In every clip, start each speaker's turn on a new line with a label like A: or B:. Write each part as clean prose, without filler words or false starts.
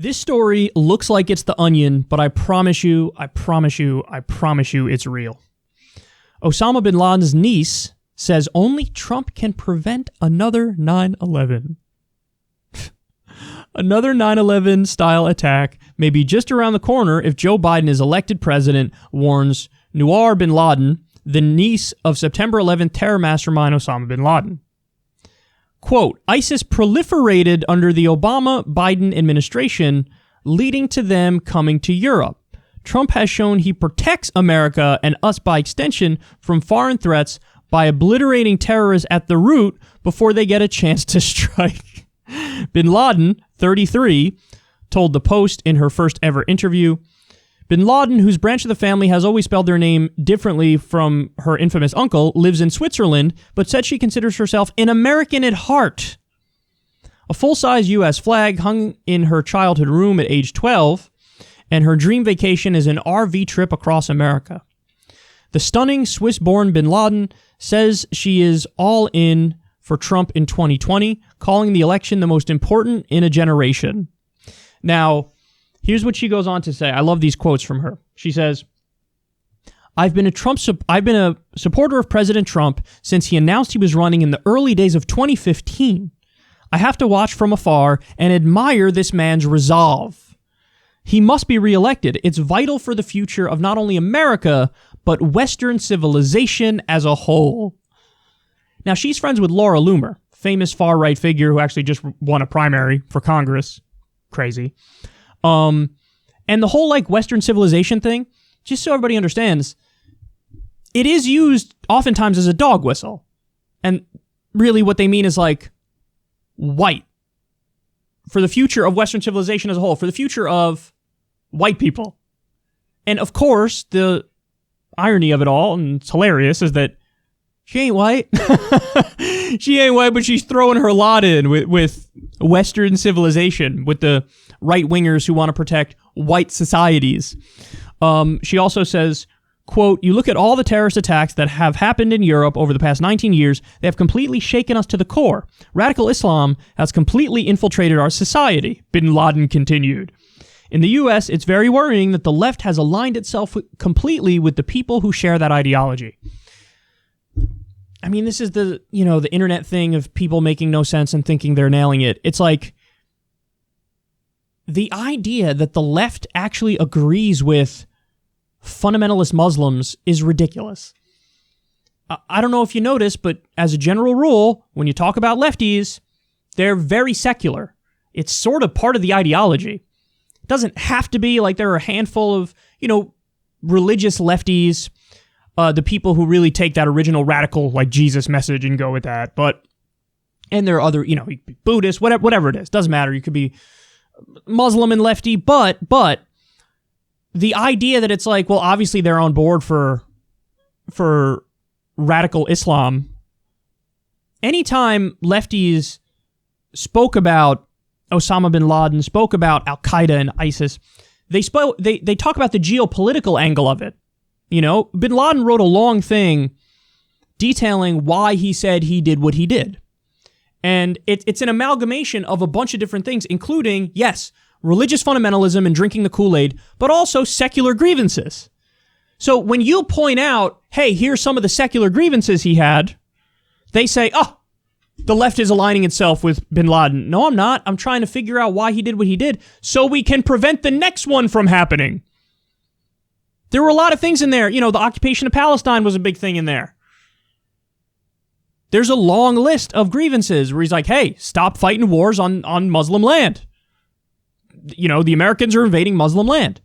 A: This story looks like it's The Onion, but I promise you, it's real. Osama Bin Laden's niece says only Trump can prevent another 9/11. Another 9/11 style attack may be just around the corner if Joe Biden is elected president, warns Noor Bin Laden, the niece of September 11th terror mastermind Osama Bin Laden. Quote, ISIS proliferated under the Obama-Biden administration, leading to them coming to Europe. Trump has shown he protects America and us by extension from foreign threats by obliterating terrorists at the root before they get a chance to strike. Bin Laden, 33, told The Post in her first ever interview. Bin Laden, whose branch of the family has always spelled their name differently from her infamous uncle, lives in Switzerland, but said she considers herself an American at heart. A full-size U.S. flag hung in her childhood room at age 12, and her dream vacation is an RV trip across America. The stunning Swiss-born Bin Laden says she is all in for Trump in 2020, calling the election the most important in a generation. Now, here's what she goes on to say. I love these quotes from her. She says, I've been a supporter of President Trump since he announced he was running in the early days of 2015. I have to watch from afar and admire this man's resolve. He must be reelected. It's vital for the future of not only America, but Western civilization as a whole. Now, she's friends with Laura Loomer, famous far-right figure who actually just won a primary for Congress. Crazy. And the whole Western civilization thing, just so everybody understands, it is used oftentimes as a dog whistle. And really what they mean is white. For the future of Western civilization as a whole, for the future of white people. And of course, the irony of it all, and it's hilarious, is that she ain't white. She ain't white, but she's throwing her lot in with Western civilization, with the right-wingers who want to protect white societies. She also says, quote, you look at all the terrorist attacks that have happened in Europe over the past 19 years, they have completely shaken us to the core. Radical Islam has completely infiltrated our society, Bin Laden continued. In the U.S., it's very worrying that the left has aligned itself completely with the people who share that ideology. I mean, this is the internet thing of people making no sense and thinking they're nailing it. It's like the idea that the left actually agrees with fundamentalist Muslims is ridiculous. I don't know if you noticed, but as a general rule, when you talk about lefties, they're very secular. It's sort of part of the ideology. It doesn't have to be there are a handful of, religious lefties, the people who really take that original radical Jesus message and go with that. And there are other, Buddhists, whatever it is, doesn't matter. You could be Muslim and lefty, but the idea that it's obviously they're on board for radical Islam. Anytime lefties spoke about Osama bin Laden, spoke about Al-Qaeda and ISIS, they talk about the geopolitical angle of it. Bin Laden wrote a long thing detailing why he said he did what he did. And it's an amalgamation of a bunch of different things, including, yes, religious fundamentalism and drinking the Kool-Aid, but also secular grievances. So when you point out, hey, here's some of the secular grievances he had, they say, oh, the left is aligning itself with bin Laden. No, I'm not. I'm trying to figure out why he did what he did so we can prevent the next one from happening. There were a lot of things in there. The occupation of Palestine was a big thing in there. There's a long list of grievances where he's like, hey, stop fighting wars on Muslim land. The Americans are invading Muslim land.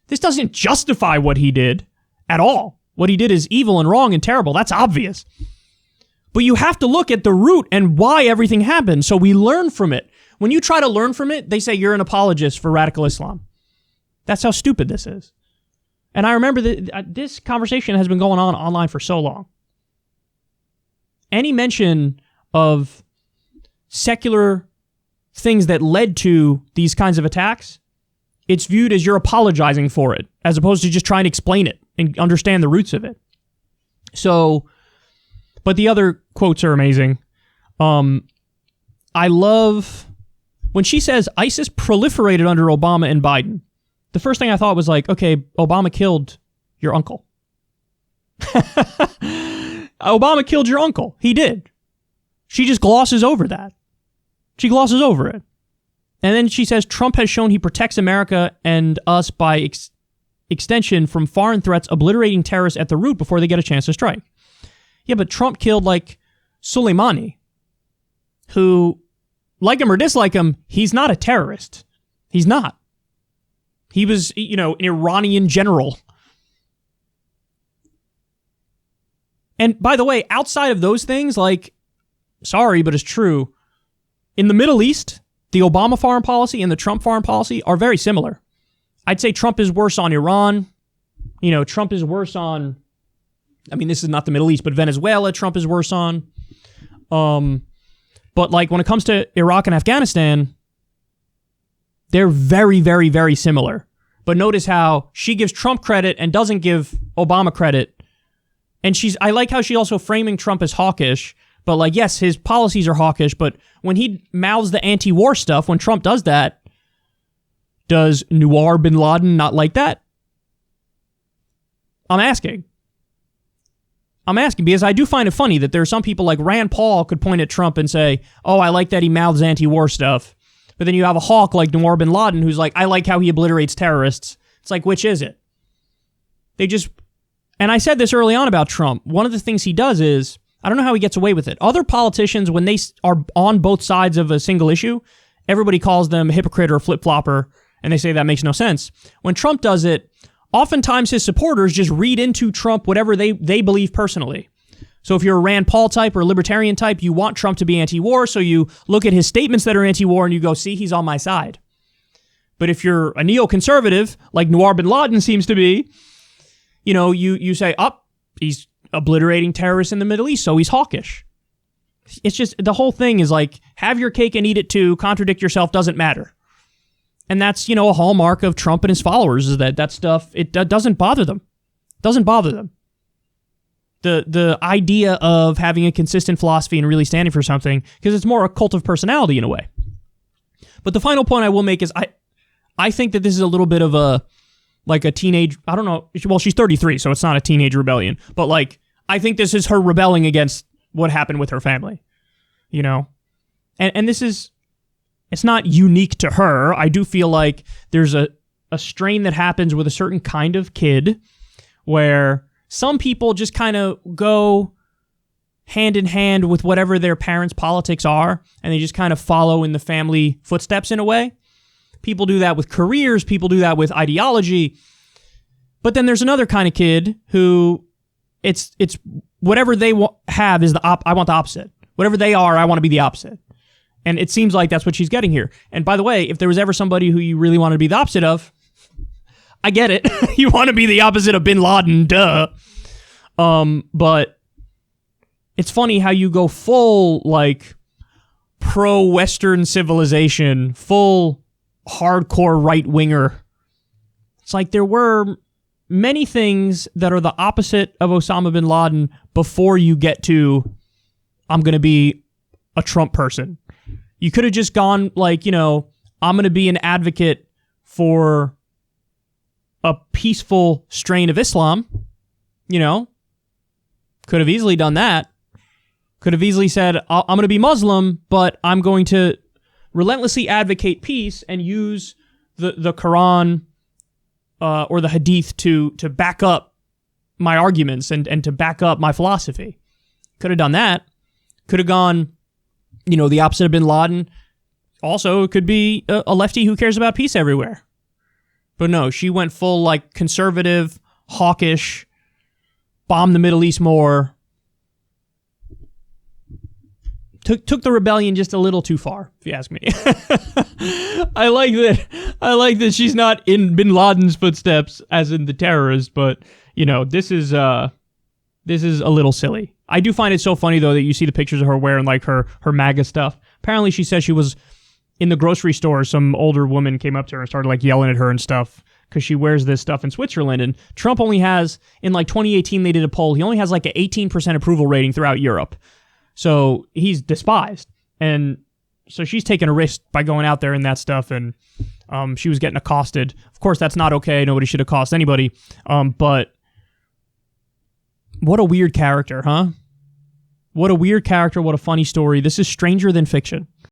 A: This doesn't justify what he did at all. What he did is evil and wrong and terrible. That's obvious. But you have to look at the root and why everything happened so we learn from it. When you try to learn from it, they say you're an apologist for radical Islam. That's how stupid this is. And I remember that this conversation has been going on online for so long. Any mention of secular things that led to these kinds of attacks, it's viewed as you're apologizing for it, as opposed to just trying to explain it and understand the roots of it. So, but the other quotes are amazing. I love when she says ISIS proliferated under Obama and Biden, the first thing I thought was like, okay, Obama killed your uncle. Obama killed your uncle. He did. She just glosses over that. She glosses over it. And then she says Trump has shown he protects America and us by extension from foreign threats, obliterating terrorists at the root before they get a chance to strike. Yeah, but Trump killed, like, Soleimani, who, like him or dislike him, he's not a terrorist. He's not. He was, an Iranian general. And by the way, outside of those things, like, sorry, but it's true, in the Middle East, the Obama foreign policy and the Trump foreign policy are very similar. I'd say Trump is worse on Iran. Trump is worse on, this is not the Middle East, but Venezuela, Trump is worse on. But like when it comes to Iraq and Afghanistan, they're very, very, very similar. But notice how she gives Trump credit and doesn't give Obama credit. And I like how she also framing Trump as hawkish. But like, yes, his policies are hawkish, but when he mouths the anti-war stuff, when Trump does that, does Noir Bin Laden not like that? I'm asking because I do find it funny that there are some people like Rand Paul could point at Trump and say, oh, I like that he mouths anti-war stuff. But then you have a hawk like Noir Bin Laden who's like, I like how he obliterates terrorists. It's like, which is it? And I said this early on about Trump. One of the things he does is, I don't know how he gets away with it. Other politicians, when they are on both sides of a single issue, everybody calls them a hypocrite or a flip-flopper, and they say that makes no sense. When Trump does it, oftentimes his supporters just read into Trump whatever they believe personally. So if you're a Rand Paul type or a libertarian type, you want Trump to be anti-war, so you look at his statements that are anti-war and you go, see, he's on my side. But if you're a neoconservative, like Noir Bin Laden seems to be, you say, he's obliterating terrorists in the Middle East, so he's hawkish. It's just, the whole thing is like, have your cake and eat it too, contradict yourself, doesn't matter. And that's, a hallmark of Trump and his followers, is that stuff, it doesn't bother them. Doesn't bother them. The idea of having a consistent philosophy and really standing for something, because it's more a cult of personality in a way. But the final point I will make is I think that this is a little bit of a teenage, I don't know, well, she's 33, so it's not a teenage rebellion, but like, I think this is her rebelling against what happened with her family, And this is, it's not unique to her. I do feel like there's a strain that happens with a certain kind of kid where some people just kind of go hand in hand with whatever their parents' politics are, and they just kind of follow in the family footsteps in a way. People do that with careers. People do that with ideology. But then there's another kind of kid who it's whatever they have is I want the opposite. Whatever they are, I want to be the opposite. And it seems like that's what she's getting here. And by the way, if there was ever somebody who you really wanted to be the opposite of, I get it. You want to be the opposite of Bin Laden, duh. But it's funny how you go full, like, pro-Western civilization, full hardcore right-winger. It's like there were many things that are the opposite of Osama bin Laden before you get to, I'm going to be a Trump person. You could have just gone like, I'm going to be an advocate for a peaceful strain of Islam. Could have easily done that. Could have easily said, I'm going to be Muslim, but I'm going to relentlessly advocate peace and use the Quran or the Hadith to back up my arguments and to back up my philosophy. Could have done that. Could have gone, the opposite of bin Laden. Also, it could be a lefty who cares about peace everywhere. But no, she went full, like, conservative, hawkish, bomb the Middle East more. Took the rebellion just a little too far, if you ask me. I like that she's not in bin Laden's footsteps, as in the terrorist, but, this is a little silly. I do find it so funny, though, that you see the pictures of her wearing, like, her MAGA stuff. Apparently, she says she was in the grocery store. Some older woman came up to her and started, like, yelling at her and stuff because she wears this stuff in Switzerland. And Trump only has, in, like, 2018, they did a poll. He only has, like, an 18% approval rating throughout Europe. So he's despised. And So she's taking a risk by going out there and that stuff, and she was getting accosted. Of course, that's not okay. Nobody should accost anybody. But what a weird character, huh? What a weird character. What a funny story. This is stranger than fiction.